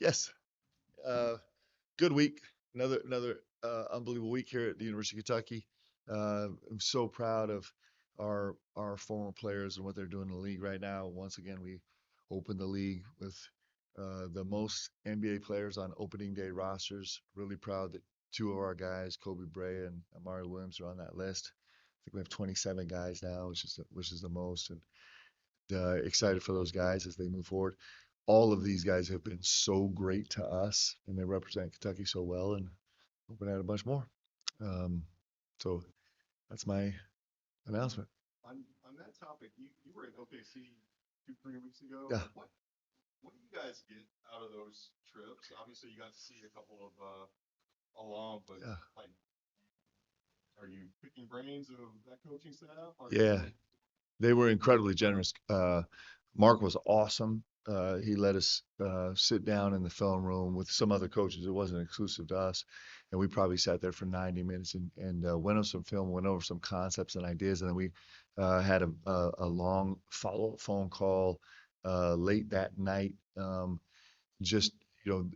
Yes. Uh, Good week. Another unbelievable week here at the University of Kentucky. I'm so proud of our former players and what they're doing in the league right now. Once again, we opened the league with the most NBA players on opening day rosters. Really proud that two of our guys, Kobe Bray and Amari Williams, are on that list. I think we have 27 guys now, which is the most, and excited for those guys as they move forward. All of these guys have been so great to us, and they represent Kentucky so well, and hoping to add a bunch more. Um, so that's my announcement. On that topic, you were in OKC 2 3 weeks ago. Yeah, What do you guys get out of those trips? Obviously, you got to see a couple of alum, but yeah, like, are you picking brains of that coaching staff? Are you? yeah. They were incredibly generous. Mark was awesome. He let us sit down in the film room with some other coaches. It wasn't exclusive to us, and we probably sat there for 90 minutes and went over some film, went over some concepts and ideas, and then we had a long follow-up phone call late that night. Just you know,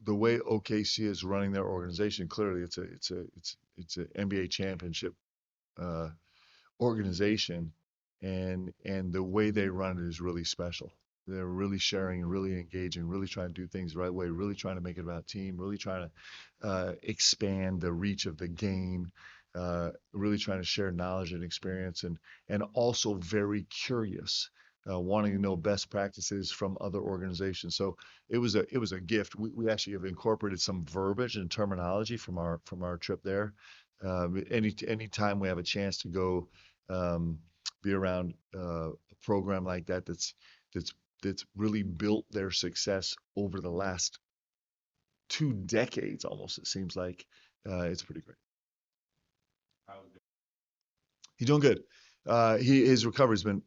the way OKC is running their organization, clearly it's an NBA championship uh, organization, and the way they run it is really special. They're really sharing and really engaging, really trying to do things the right way, really trying to make it about team, really trying to expand the reach of the game, really trying to share knowledge and experience, and also very curious. Wanting to know best practices from other organizations, so it was a gift. We actually have incorporated some verbiage and terminology from our trip there. Any time we have a chance to go um, be around a program like that that's that's really built their success over the last 2 decades almost. It seems like it's pretty great. How is it? He's doing good. His recovery's been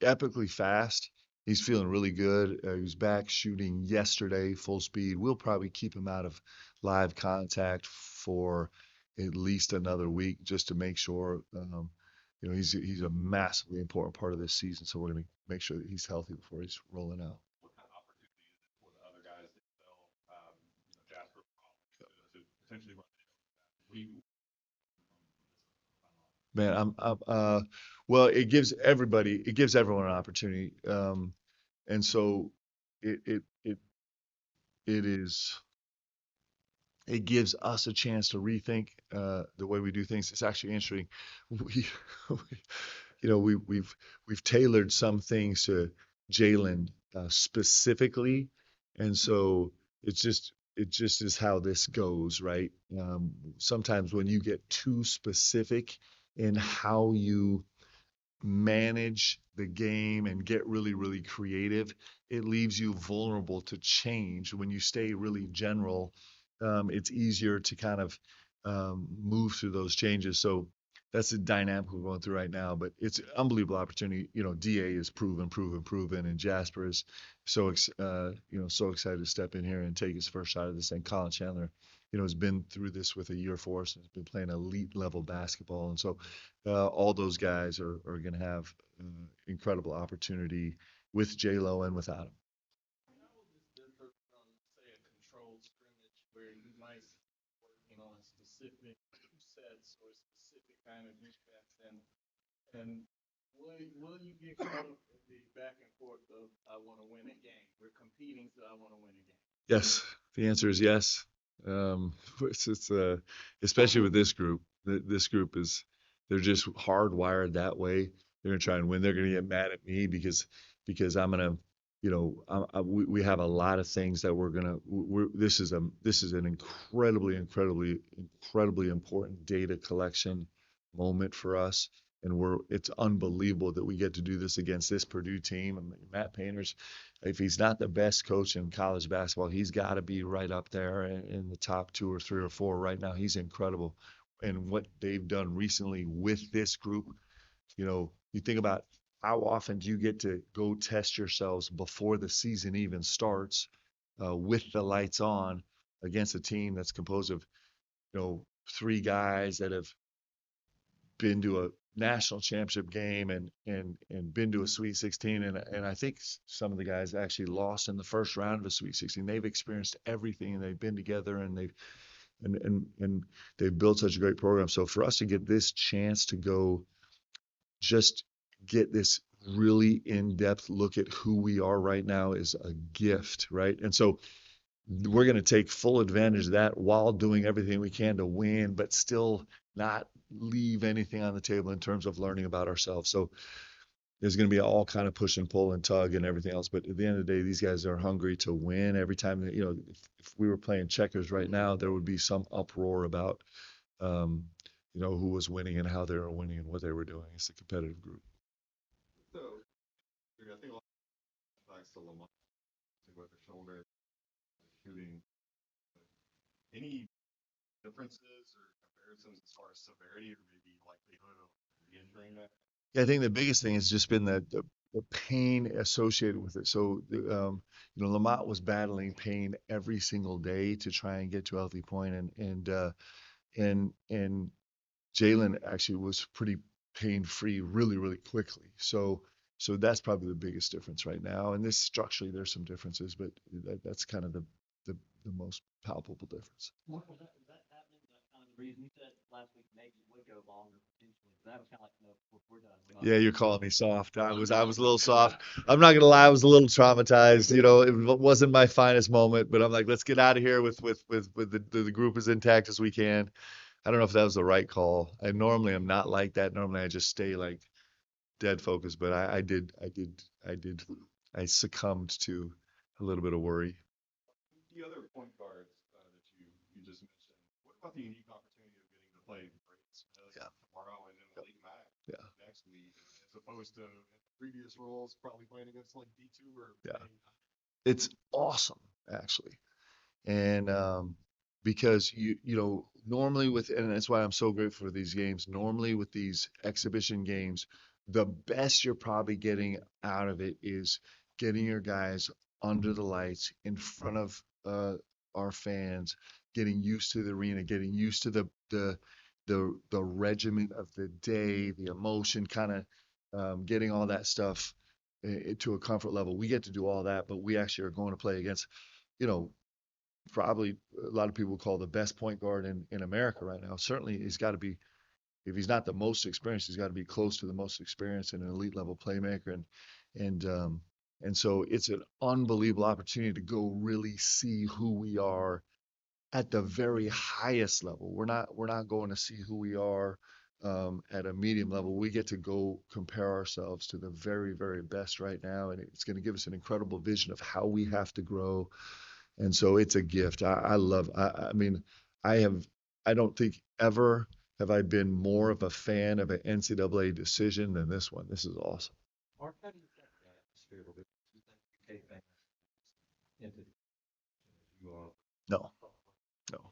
epically fast. He's feeling really good. He was back shooting yesterday, full speed. We'll probably keep him out of live contact for at least another week just to make sure. He's a massively important part of this season, so we're going to make sure that he's healthy before he's rolling out. What kind of opportunity is it for the other guys that sell, Jasper to potentially run the show? We Man, well, it gives everyone an opportunity. And so it, it, it, it is, it gives us a chance to rethink, the way we do things. It's actually interesting. We, we've tailored some things to Jalen, specifically. And so it just is how this goes, right? Sometimes when you get too specific in how you manage the game and get really, really creative, it leaves you vulnerable to change. When you stay really general, it's easier to kind of move through those changes. So that's the dynamic we're going through right now. But it's an unbelievable opportunity. DA is proven, and Jasper is so excited to step in here and take his first shot at this thing. Colin Chandler, has been through this with a year for us and has been playing elite level basketball, and so all those guys are going to have incredible opportunity with J Lo and without him. How will this differ from, say, a controlled scrimmage where you might be working on specific sets or specific kind of defense, and will you get caught up in the back and forth of I want to win a game? We're competing, so I want to win a game. Yes, the answer is yes. Especially with this group. This group they're just hardwired that way. They're gonna try and win. They're gonna get mad at me because I'm gonna, we have a lot of things that this is an incredibly important data collection moment for us. And it's unbelievable that we get to do this against this Purdue team. And Matt Painter's, if he's not the best coach in college basketball, he's got to be right up there in the top two or three or four right now. He's incredible. And what they've done recently with this group, you think about how often do you get to go test yourselves before the season even starts, with the lights on against a team that's composed of, three guys that have been to national championship game and been to a Sweet 16, and I think some of the guys actually lost in the first round of a Sweet 16. They've experienced everything and they've been together and and they've built such a great program. So for us to get this chance to go just get this really in-depth look at who we are right now is a gift, right? And so we're going to take full advantage of that while doing everything we can to win, but still not leave anything on the table in terms of learning about ourselves. So there's going to be all kind of push and pull and tug and everything else. But at the end of the day, these guys are hungry to win every time. If we were playing checkers right now, there would be some uproar about, um, who was winning and how they were winning and what they were doing. It's a competitive group. So, I think a lot of backs to Lamont with the shoulder shooting. Any differences or comparisons as far as severity or maybe likelihood of re-injuring that? Yeah, I think the biggest thing has just been the pain associated with it. So, Lamont was battling pain every single day to try and get to a healthy point, and Jalen actually was pretty pain free really, really quickly. So that's probably the biggest difference right now. And this structurally, there's some differences, but that's kind of the, the most palpable difference. Mark, was that happening? That kind of the reason you said last week maybe it would go longer potentially. That was kind of like, no, we're done. Yeah, you're calling me soft. I was a little soft. I'm not gonna lie, I was a little traumatized. It wasn't my finest moment, but I'm like, let's get out of here with the group as intact as we can. I don't know if that was the right call. I normally am not like that. Normally I just stay like dead focused, but I succumbed to a little bit of worry. The other point guards that you just mentioned, what about the unique opportunity of getting to play greats Yeah, tomorrow and then the league match yeah, next week, as opposed to in previous roles, probably playing against like D2 or yeah. maybe It's awesome, actually. And because normally and that's why I'm so grateful for these games. Normally with these exhibition games, the best you're probably getting out of it is getting your guys under the lights in front of our fans, getting used to the arena, getting used to the regiment of the day, the emotion, kind of getting all that stuff to a comfort level. We get to do all that, but we actually are going to play against, you know, probably a lot of people call the best point guard in America right now. Certainly, he's got to be, if he's not the most experienced, he's got to be close to the most experienced and an elite level playmaker. And um, and so it's an unbelievable opportunity to go really see who we are at the very highest level. We're not going to see who we are at a medium level. We get to go compare ourselves to the very, very best right now, and it's going to give us an incredible vision of how we have to grow, and so it's a gift. I love, I mean, I have, I don't think ever have I been more of a fan of an NCAA decision than this one. This is awesome. Mark, how do you think the atmosphere will be? Do you think UK fans into the you are? No, no.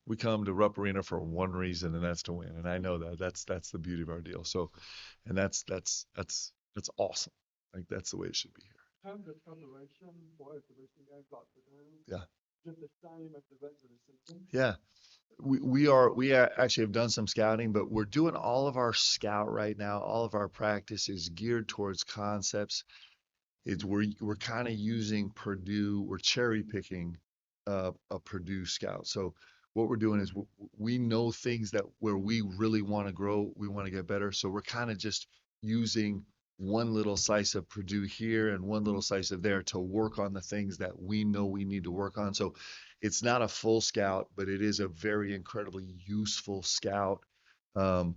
We come to Rupp Arena for one reason, and that's to win. And I know that. That's the beauty of our deal. So, and that's awesome. Like that's the way it should be here. Time the preparation for exhibition games got to do Yeah. just the same as the regular season. Yeah. We actually have done some scouting, but we're doing all of our scout right now. All of our practice is geared towards concepts. We're kind of using Purdue. We're cherry picking a Purdue scout. So what we're doing is we know things that where we really want to grow, we want to get better. So we're kind of just using one little slice of Purdue here and one little slice of there to work on the things that we know we need to work on. So it's not a full scout, but it is a very incredibly useful scout. Um,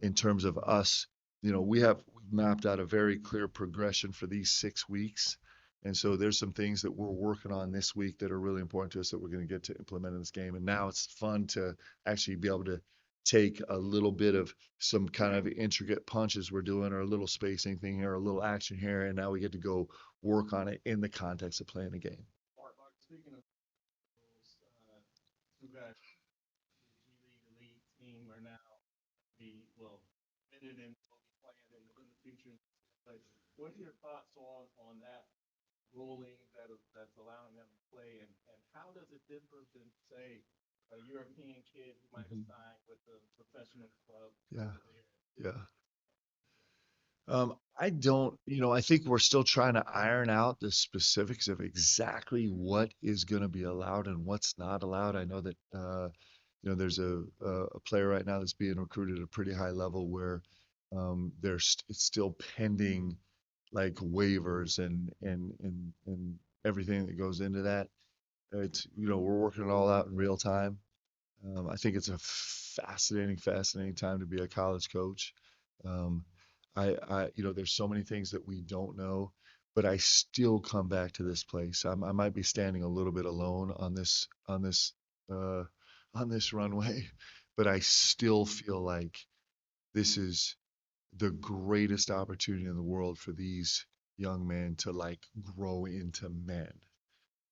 in terms of us, we've mapped out a very clear progression for these 6 weeks. And so there's some things that we're working on this week that are really important to us that we're going to get to implement in this game. And now it's fun to actually be able to take a little bit of some kind of intricate punches we're doing or a little spacing thing here, a little action here, and now we get to go work on it in the context of playing a game. Mark, speaking of those, two guys, the G League elite team are now fitted in what we plan in the future. But what are your thoughts on that ruling that's allowing them to play, and how does it differ than say a European kid who might have Mhm. signed with the professional club Yeah, over there. yeah. I don't, I think we're still trying to iron out the specifics of exactly what is going to be allowed and what's not allowed. I know that, there's a player right now that's being recruited at a pretty high level where it's still pending like waivers and everything that goes into that. We're working it all out in real time. I think it's a fascinating time to be a college coach. Um, there's so many things that we don't know, but I still come back to this place. I might be standing a little bit alone uh, on this runway, but I still feel like this is the greatest opportunity in the world for these young men to like grow into men.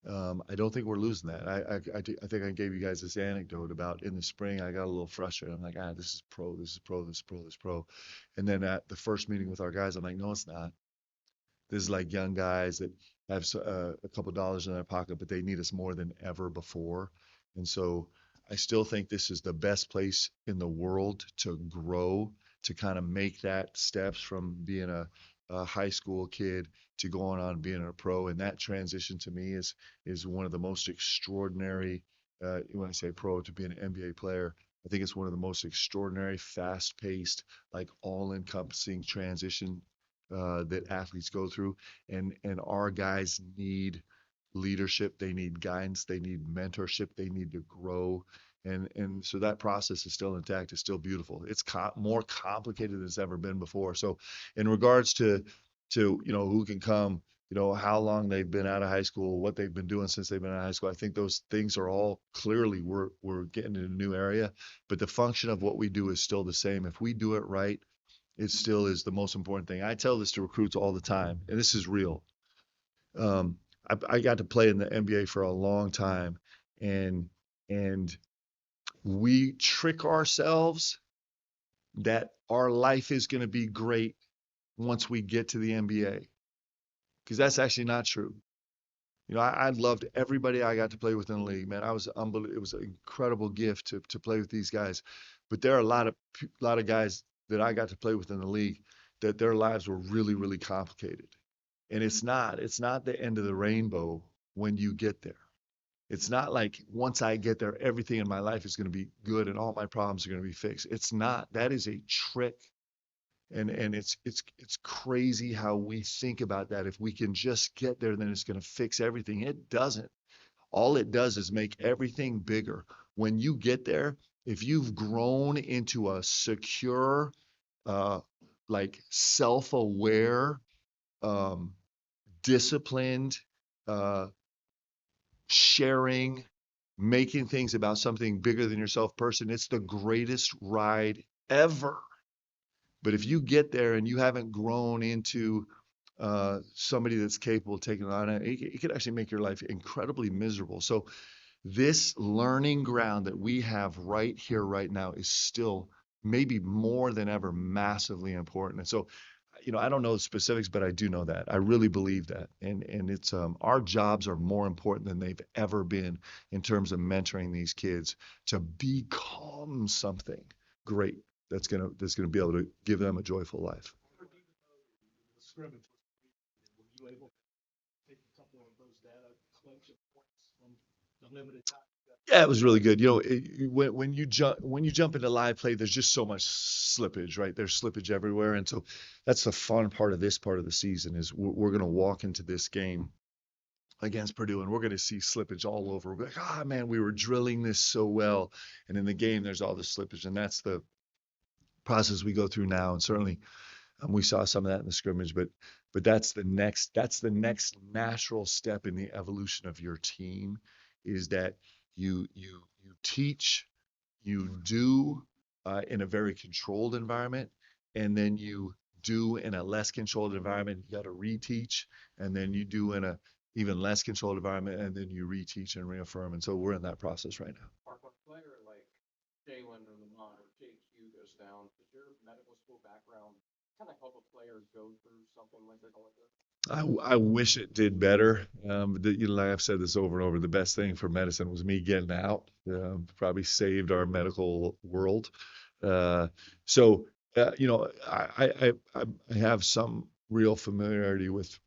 I don't think we're losing that. I think I gave you guys this anecdote about in the spring, I got a little frustrated. I'm like, this is pro, this is pro, this is pro, this is pro. And then at the first meeting with our guys, I'm like, no, it's not. This is like young guys that have a couple dollars in their pocket, but they need us more than ever before. And so I still think this is the best place in the world to grow, to kind of make that steps from being a high school kid to going on being a pro. And that transition to me is one of the most extraordinary. When I say pro to be an NBA player, I think it's one of the most extraordinary, fast-paced, like all-encompassing transition that athletes go through, and our guys need leadership, they need guidance, they need mentorship, they need to grow, and so that process is still intact. It's still beautiful. It's more complicated than it's ever been before. So, in regards to who can come, how long they've been out of high school, what they've been doing since they've been out of high school. I think those things are all clearly we're getting in a new area, but the function of what we do is still the same. If we do it right, it still is the most important thing. I tell this to recruits all the time, and this is real. Um, I got to play in the NBA for a long time, and and we trick ourselves that our life is going to be great once we get to the NBA, because that's actually not true. I loved everybody I got to play with in the league, man. I was unbelievable. It was an incredible gift to play with these guys. But there are a lot of guys that I got to play with in the league that their lives were really, really complicated. And it's not the end of the rainbow when you get there. It's not like once I get there, everything in my life is going to be good and all my problems are going to be fixed. It's not. That is a trick. And it's crazy how we think about that. If we can just get there, then it's going to fix everything. It doesn't. All it does is make everything bigger. When you get there, if you've grown into a secure, uh, like self-aware, um, disciplined, uh, sharing, making things about something bigger than yourself person, it's the greatest ride ever. But if you get there and you haven't grown into somebody that's capable of taking it on, it could actually make your life incredibly miserable. So this learning ground that we have right here, right now, is still maybe more than ever massively important. And so, I don't know the specifics, but I do know that. I really believe that. And it's our jobs are more important than they've ever been in terms of mentoring these kids to become something great that's gonna be able to give them a joyful life. The scrimmage was were you able to take a couple of those data collection points from the limited time you got? Yeah, it was really good. When you jump into live play, there's just so much slippage, right? There's slippage everywhere, and so that's the fun part of this part of the season is we're going to walk into this game against Purdue, and we're going to see slippage all over. We're like, man, we were drilling this so well, and in the game, there's all this slippage, and that's the process we go through now. And certainly, we saw some of that in the scrimmage, but that's the next natural step in the evolution of your team is that you teach, you do in a very controlled environment, and then you do in a less controlled environment. You got to reteach, and then you do in a even less controlled environment, and then you reteach and reaffirm. And so we're in that process right now. Mark, when a player like Jalen or Lamont or JQ goes down, does your medical school background kind of help a player go through something like they're going through? I wish it did better. Like I've said this over and over, the best thing for medicine was me getting out. Probably saved our medical world. Uh, so, I have some real familiarity with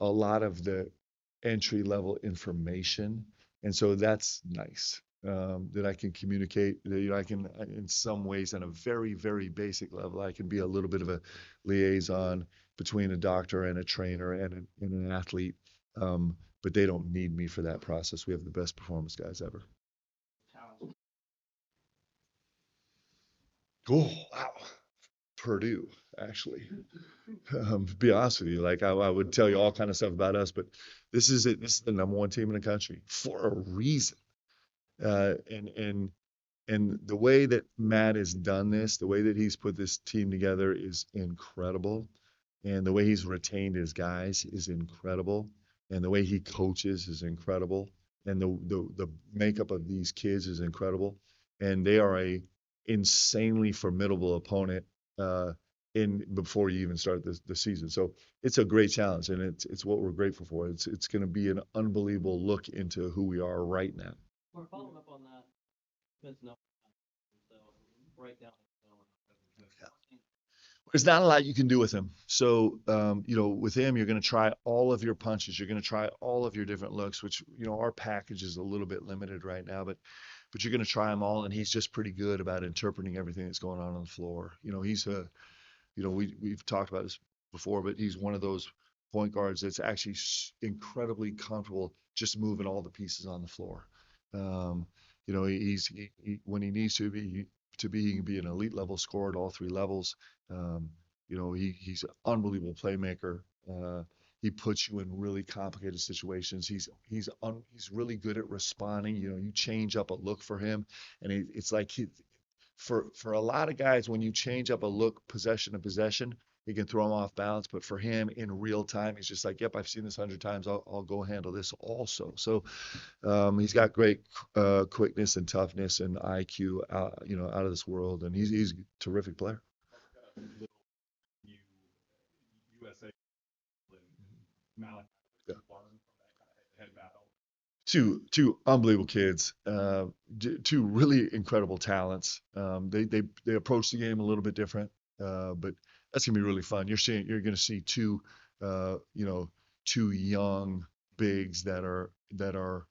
a lot of the entry level information, and so that's nice. That I can communicate. That, I can, in some ways, on a very, very basic level, I can be a little bit of a liaison between a doctor and a trainer and an athlete. But they don't need me for that process. We have the best performance guys ever. Challenge. Oh, wow. Purdue, actually. To be honest with you, like I would tell you all kind of stuff about us, but this is it. This is the number one team in the country for a reason. And the way that Matt has done this, the way that he's put this team together is incredible. And the way he's retained his guys is incredible. And the way he coaches is incredible. And the makeup of these kids is incredible. And they are a insanely formidable opponent in before you even start the season. So it's a great challenge, and it's what we're grateful for. It's going to be an unbelievable look into who we are right now. We're following up on that. Vince, no, so right down. There's not a lot you can do with him. So, with him, you're going to try all of your punches. You're going to try all of your different looks, which, our package is a little bit limited right now, but you're going to try them all. And he's just pretty good about interpreting everything that's going on the floor. He's we've talked about this before, but he's one of those point guards that's actually incredibly comfortable just moving all the pieces on the floor. When he needs he can be an elite level scorer at all three levels. He's an unbelievable playmaker. He puts you in really complicated situations. He's really good at responding. You change up a look for him, and it's like for a lot of guys, when you change up a look possession to possession, he can throw them off balance. But for him, in real time, he's just like, "Yep, I've seen this 100 times. I'll go handle this also." So he's got great quickness and toughness and IQ, out of this world, and he's a terrific player. You, USA, and Malachi, Yeah. learn from that kind of head battle. Two unbelievable kids, two really incredible talents. They approach the game a little bit different, but that's gonna be really fun. You're gonna see two young bigs that are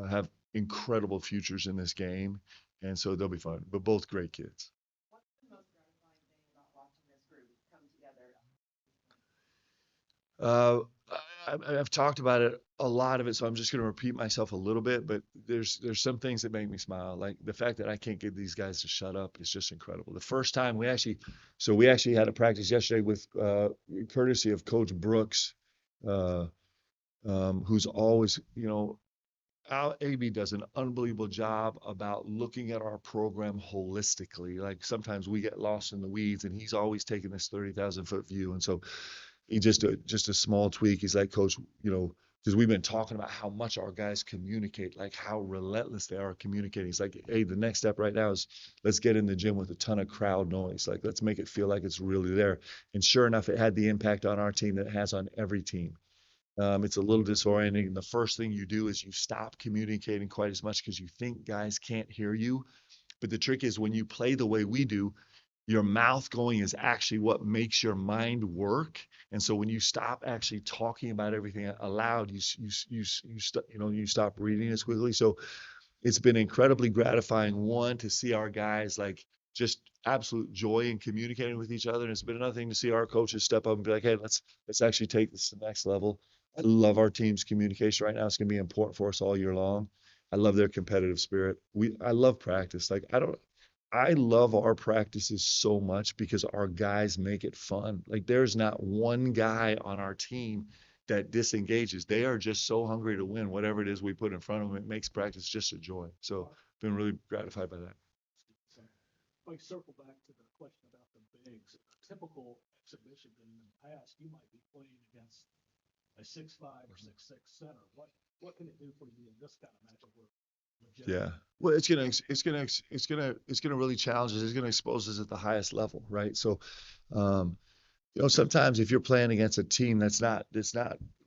have incredible futures in this game, and so they'll be fun. But both great kids. What's the most gratifying thing about watching this group come together? Uh, I've talked about it, a lot of it, so I'm just going to repeat myself a little bit. But there's some things that make me smile, like the fact that I can't get these guys to shut up is just incredible. The first time we actually had a practice yesterday with courtesy of Coach Brooks, uh, who's always, Al AB does an unbelievable job about looking at our program holistically. Like sometimes we get lost in the weeds, and he's always taking this 30,000-foot view. And so he just a small tweak. He's like, Coach, because we've been talking about how much our guys communicate, like how relentless they are communicating. He's like, hey, the next step right now is let's get in the gym with a ton of crowd noise. Like, let's make it feel like it's really there. And sure enough, it had the impact on our team that it has on every team. It's a little disorienting. The first thing you do is you stop communicating quite as much because you think guys can't hear you. But the trick is when you play the way we do, your mouth going is actually what makes your mind work. And so when you stop actually talking about everything aloud, you stop reading as quickly. So it's been incredibly gratifying, one, to see our guys like just absolute joy in communicating with each other. And it's been another thing to see our coaches step up and be like, hey, let's actually take this to the next level. I love our team's communication right now. It's going to be important for us all year long. I love their competitive spirit. I love practice. I love our practices so much because our guys make it fun. Like there's not one guy on our team that disengages. They are just so hungry to win whatever it is we put in front of them. It makes practice just a joy. So been really gratified by that. So, if I circle back to the question about the bigs, a typical exhibition in the past, you might be playing against a 6'5" or 6'6" center. What can it do for you in this kind of matchup where Yeah. Well, it's gonna really challenge us. It's gonna expose us at the highest level, right? So, um, Sometimes if you're playing against a team that's not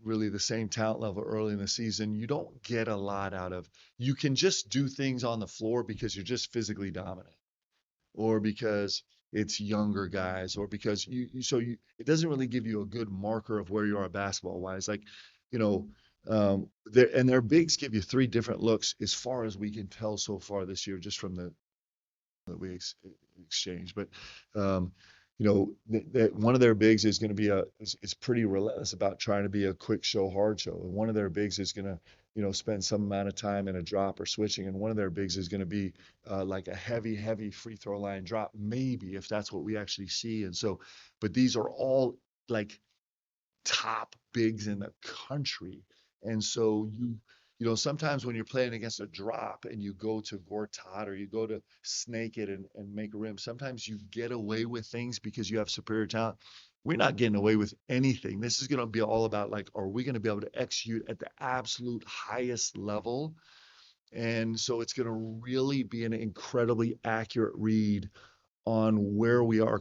really the same talent level early in the season, you don't get a lot out of. You can just do things on the floor because you're just physically dominant, or because it's younger guys, or because it doesn't really give you a good marker of where you are basketball wise. Like, you know, their bigs give you three different looks as far as we can tell so far this year, just from the that we exchange. But that one of their bigs is going to be is pretty relentless about trying to be a quick show, hard show. And one of their bigs is going to spend some amount of time in a drop or switching. And one of their bigs is going to be like a heavy free throw line drop, maybe if that's what we actually see. And so, but these are all like top bigs in the country. And so sometimes when you're playing against a drop and you go to Gortat or you go to snake it and make a rim, sometimes you get away with things because you have superior talent. We're not getting away with anything. This is going to be all about like, are we going to be able to execute at the absolute highest level? And so it's going to really be an incredibly accurate read on where we are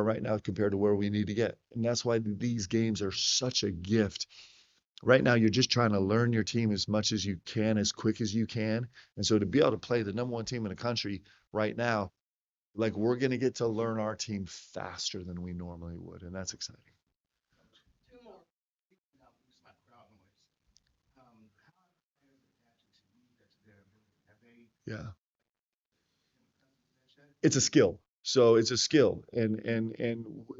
right now compared to where we need to get. And that's why these games are such a gift. Right now, you're just trying to learn your team as much as you can, as quick as you can. And so to be able to play the number one team in the country right now, like we're going to get to learn our team faster than we normally would. And that's exciting. Two more. Now, it's my crowd noise. How are players adapted to you to their ability? Have they Yeah. that yet? It's a skill. So it's a skill, and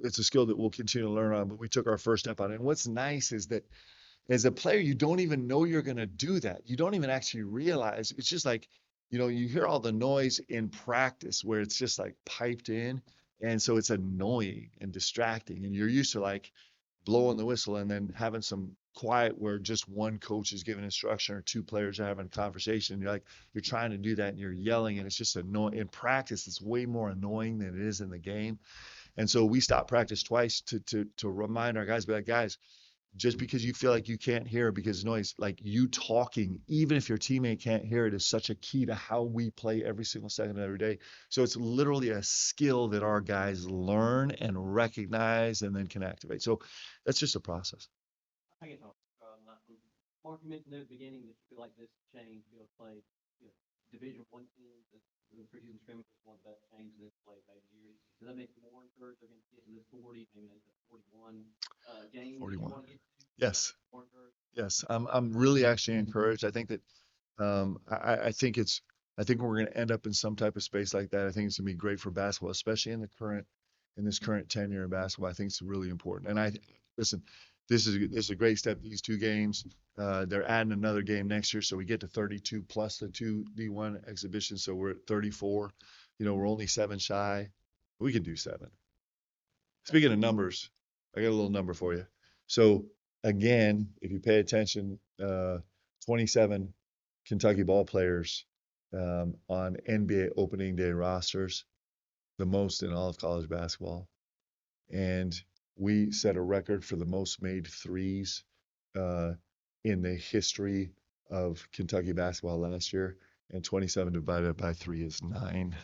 it's a skill that we'll continue to learn on. But we took our first step on it. And what's nice is that as a player, you don't even know you're going to do that. You don't even actually realize. It's just like, you hear all the noise in practice where it's just like piped in. And so it's annoying and distracting. And you're used to like blowing the whistle and then having some quiet where just one coach is giving instruction or two players are having a conversation. You're trying to do that and you're yelling and it's just annoying. In practice, it's way more annoying than it is in the game. And so we stopped practice twice to remind our guys, be like, guys, just because you feel like you can't hear because of noise, like you talking, even if your teammate can't hear it, is such a key to how we play every single second of every day. So it's literally a skill that our guys learn and recognize and then can activate. So that's just a process. I can talk. Mark, you mentioned at the beginning that you feel like this change, you know, play, you know, Division One teams, the preseason scrimmage was one of the best changes in play made in years. Does that make you more encouraged against getting this 40, maybe the 41 game that you 41. want to get to? Yes. More encouraged? Yes. I'm really actually encouraged. I think that I think we're going to end up in some type of space like that. I think it's going to be great for basketball, especially in this current tenure in basketball. I think it's really important. And listen, this is a great step. These two games, they're adding another game next year, so we get to 32 plus the two D1 exhibitions. So we're at 34. We're only 7 shy. We can do 7. Speaking of numbers, I got a little number for you. So again, if you pay attention, 27 Kentucky ball players on NBA opening day rosters, the most in all of college basketball. And we set a record for the most made threes uh, in the history of Kentucky basketball last year. And 27 divided by 3 is 9.